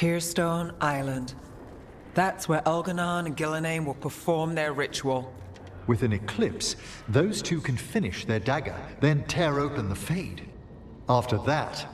Tearstone Island. That's where Elganon and Gillenane will perform their ritual. With an eclipse, those two can finish their dagger, then tear open the Fade. After that,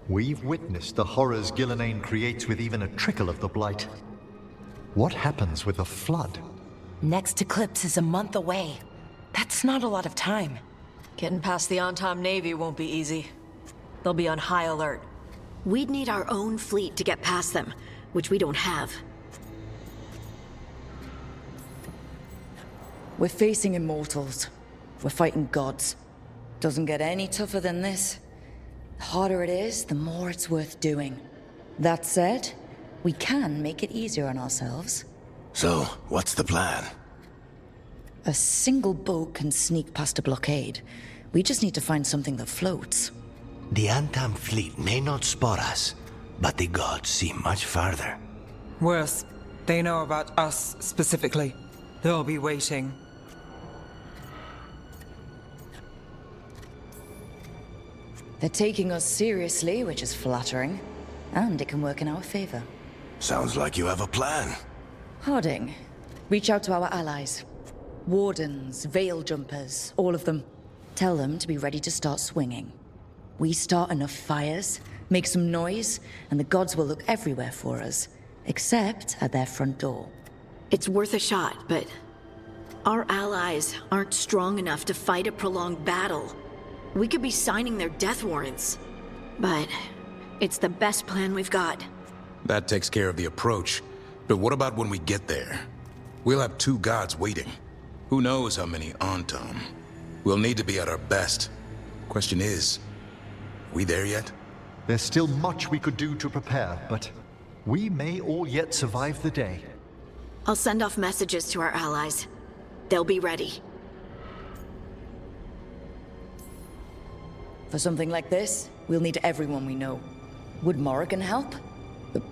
we've witnessed the horrors Gillenane creates with even a trickle of the Blight. What happens with a flood? Next eclipse is a month away. That's not a lot of time. Getting past the on-time Navy won't be easy. They'll be on high alert. We'd need our own fleet to get past them, which we don't have. We're facing immortals. We're fighting gods. Doesn't get any tougher than this. The harder it is, the more it's worth doing. That said, we can make it easier on ourselves. So, what's the plan? A single boat can sneak past a blockade. We just need to find something that floats. The Antam fleet may not spot us, but the gods see much farther. Worse, they know about us specifically. They'll be waiting. They're taking us seriously, which is flattering. And it can work in our favor. Sounds like you have a plan. Harding, reach out to our allies. Wardens, Veil Jumpers, all of them. Tell them to be ready to start swinging. We start enough fires, make some noise, and the gods will look everywhere for us, except at their front door. It's worth a shot, but our allies aren't strong enough to fight a prolonged battle. We could be signing their death warrants. But it's the best plan we've got. That takes care of the approach. But what about when we get there? We'll have two gods waiting. Who knows how many Antam? We'll need to be at our best. Question is, we there yet? There's still much we could do to prepare, but we may all yet survive the day. I'll send off messages to our allies. They'll be ready. For something like this, we'll need everyone we know. Would Morrigan help?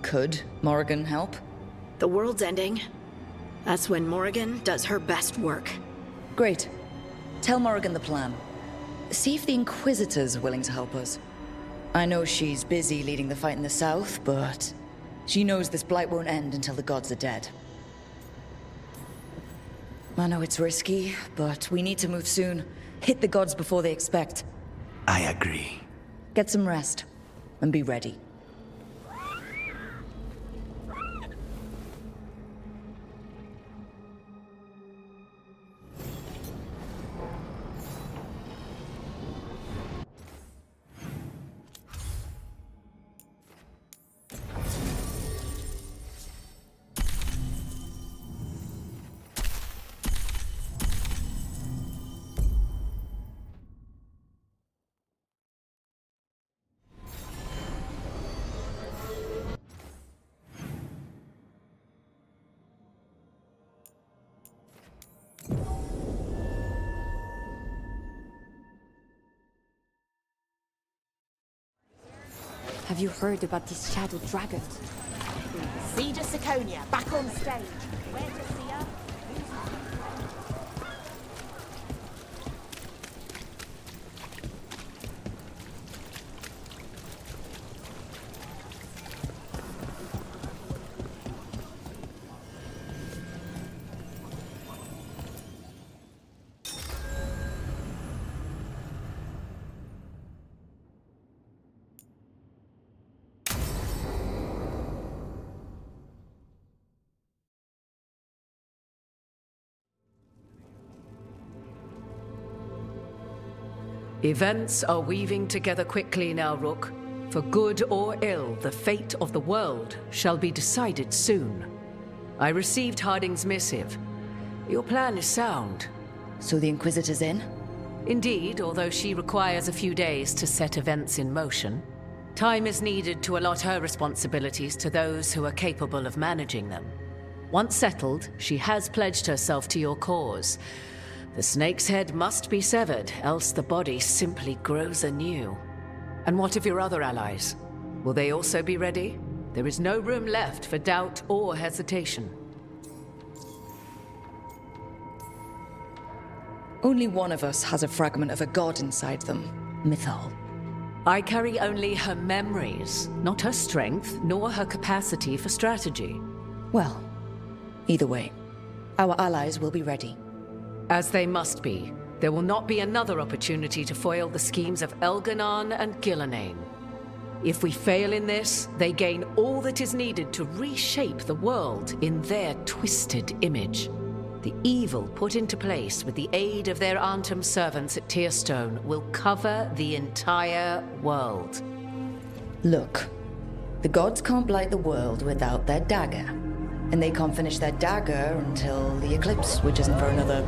Could Morrigan help? The world's ending. That's when Morrigan does her best work. Great. Tell Morrigan the plan. See if the Inquisitor's willing to help us. I know she's busy leading the fight in the south, but she knows this blight won't end until the gods are dead. I know it's risky, but we need to move soon. Hit the gods before they expect. I agree. Get some rest, and be ready. Have you heard about these shadow dragons? Siege of Siconia, back on stage. Where to see her? Events are weaving together quickly now, Rook. For good or ill, the fate of the world shall be decided soon. I received Harding's missive. Your plan is sound. So the Inquisitor's in? Indeed, although she requires a few days to set events in motion. Time is needed to allot her responsibilities to those who are capable of managing them. Once settled, she has pledged herself to your cause. The snake's head must be severed, else the body simply grows anew. And what of your other allies? Will they also be ready? There is no room left for doubt or hesitation. Only one of us has a fragment of a god inside them, Mythal. I carry only her memories, not her strength, nor her capacity for strategy. Well, either way, our allies will be ready. As they must be. There will not be another opportunity to foil the schemes of Elganon and Gillenane. If we fail in this, they gain all that is needed to reshape the world in their twisted image. The evil put into place with the aid of their Arnhem servants at Tearstone will cover the entire world. Look, the gods can't blight the world without their dagger. And they can't finish their dagger until the eclipse, which isn't for another...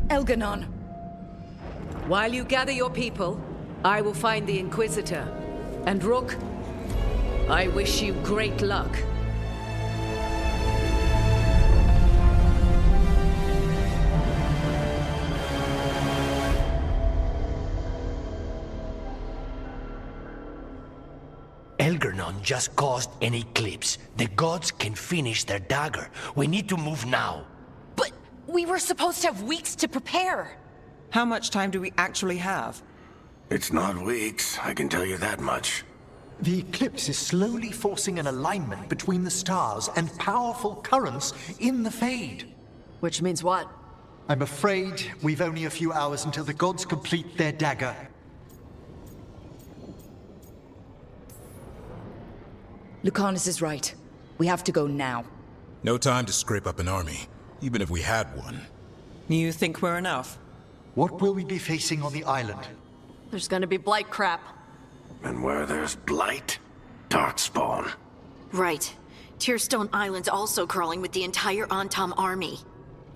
Elganon. While you gather your people, I will find the Inquisitor. And Rook, I wish you great luck. Elgernon just caused an eclipse. The gods can finish their dagger. We need to move now. But we were supposed to have weeks to prepare. How much time do we actually have? It's not weeks, I can tell you that much. The eclipse is slowly forcing an alignment between the stars and powerful currents in the Fade. Which means what? I'm afraid we've only a few hours until the gods complete their dagger. Lucanus is right. We have to go now. No time to scrape up an army, even if we had one. You think we're enough? What will we be facing on the island? There's gonna be blight crap. And where there's blight, darkspawn. Right. Tearstone Island's also crawling with the entire Antam army.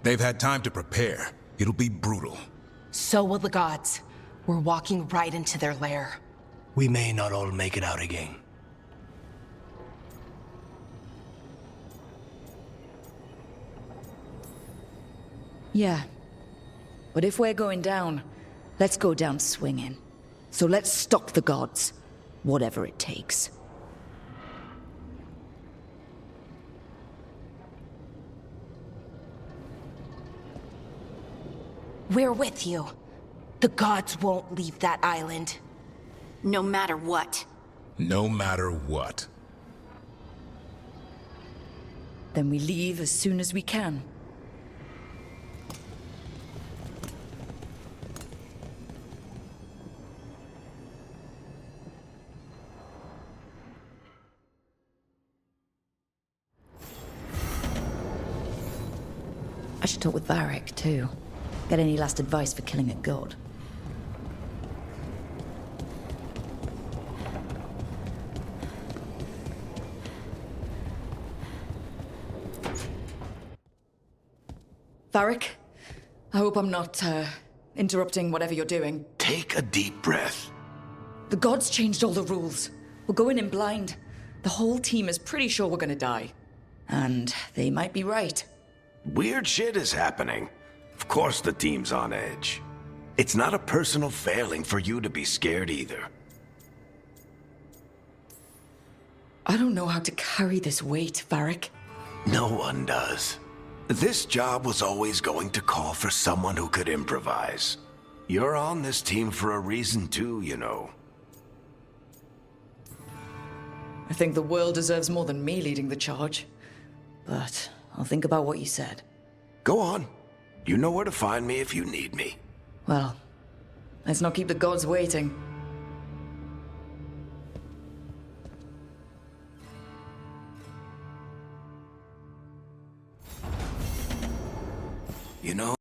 They've had time to prepare. It'll be brutal. So will the gods. We're walking right into their lair. We may not all make it out again. Yeah. But if we're going down, let's go down swinging. So let's stop the gods, whatever it takes. We're with you. The gods won't leave that island. No matter what. No matter what. Then we leave as soon as we can. I should talk with Varric, too. Get any last advice for killing a god. Varric? I hope I'm not, interrupting whatever you're doing. Take a deep breath. The gods changed all the rules. We're going in blind. The whole team is pretty sure we're gonna die. And they might be right. Weird shit is happening. Of course the team's on edge. It's not a personal failing for you to be scared either. I don't know how to carry this weight, Varric. No one does. This job was always going to call for someone who could improvise. You're on this team for a reason too, you know. I think the world deserves more than me leading the charge. But I'll think about what you said. Go on. You know where to find me if you need me. Well, let's not keep the gods waiting. You know,